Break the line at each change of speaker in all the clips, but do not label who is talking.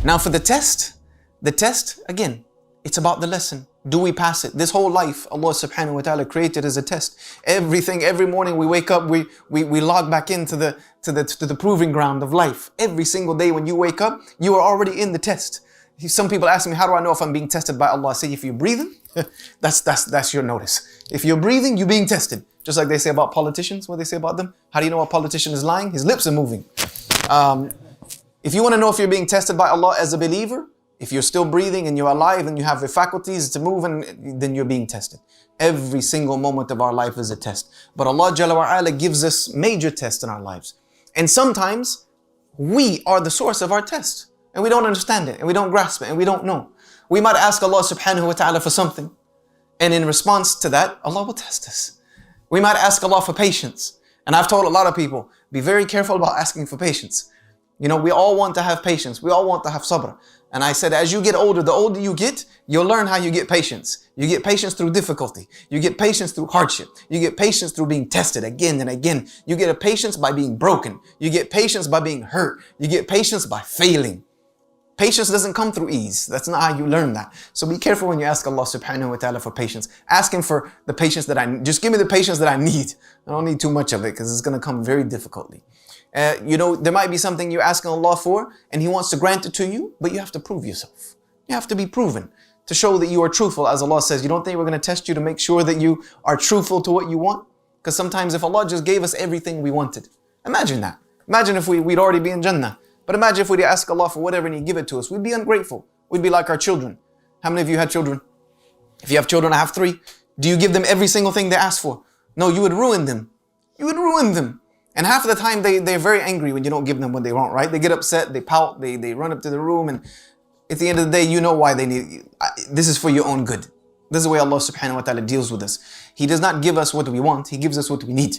Now for the test, again, it's about the lesson. Do we pass it? This whole life, Allah subhanahu wa ta'ala created as a test. Everything, every morning we wake up, we log back into the proving ground of life. Every single day when you wake up, you are already in the test. Some people ask me, how do I know if I'm being tested by Allah? I say, if you're breathing, that's your notice. If you're breathing, you're being tested. Just like they say about politicians, what they say about them. How do you know a politician is lying? His lips are moving. If you want to know if you're being tested by Allah as a believer, if you're still breathing and you're alive and you have the faculties to move, then you're being tested. Every single moment of our life is a test. But Allah Jalla wa Ala gives us major tests in our lives. And sometimes we are the source of our test. And we don't understand it, and we don't grasp it, and we don't know. We might ask Allah subhanahu wa ta'ala for something, and in response to that, Allah will test us. We might ask Allah for patience. And I've told a lot of people, be very careful about asking for patience. You know, we all want to have patience. We all want to have sabr. And I said, as you get older, the older you get, you'll learn how you get patience. You get patience through difficulty. You get patience through hardship. You get patience through being tested again and again. You get a patience by being broken. You get patience by being hurt. You get patience by failing. Patience doesn't come through ease. That's not how you learn that. So be careful when you ask Allah subhanahu wa ta'ala for patience. Ask Him for the patience that just give me the patience that I need. I don't need too much of it because it's going to come very difficultly. You know, there might be something you're asking Allah for and He wants to grant it to you, but you have to prove yourself. You have to be proven to show that you are truthful. As Allah says, you don't think we're going to test you to make sure that you are truthful to what you want? Because sometimes if Allah just gave us everything we wanted, imagine that. Imagine if we'd already be in Jannah. But imagine if we'd ask Allah for whatever and He'd give it to us. We'd be ungrateful. We'd be like our children. How many of you had children? If you have children, I have 3. Do you give them every single thing they ask for? No, you would ruin them. You would ruin them. And half of the time they're very angry when you don't give them what they want, right? They get upset, they pout, they run up to the room, and at the end of the day, you know why they need. This is for your own good. This is the way Allah subhanahu wa ta'ala deals with us. He does not give us what we want. He gives us what we need.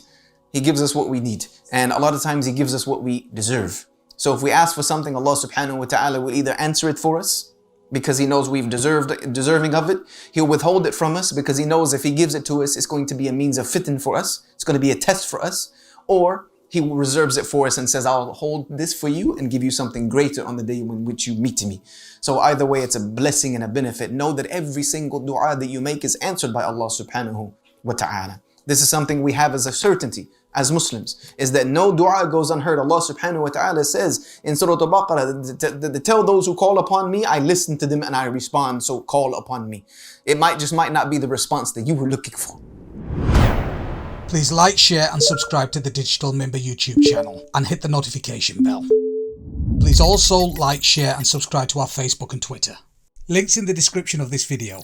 He gives us what we need. And a lot of times He gives us what we deserve. So if we ask for something, Allah subhanahu wa ta'ala will either answer it for us because He knows we've deserving of it. He'll withhold it from us because He knows if He gives it to us, it's going to be a means of fitn for us. It's going to be a test for us. Or He reserves it for us and says, I'll hold this for you and give you something greater on the day in which you meet me. So either way, it's a blessing and a benefit. Know that every single dua that you make is answered by Allah subhanahu wa ta'ala. This is something we have as a certainty as Muslims, is that no dua goes unheard. Allah subhanahu wa ta'ala says in Surah Al-Baqarah, tell those who call upon me, I listen to them and I respond, so call upon me. It might not be the response that you were looking for.
Please like, share and subscribe to the Digital Member YouTube channel and hit the notification bell. Please also like, share and subscribe to our Facebook and Twitter. Links in the description of this video.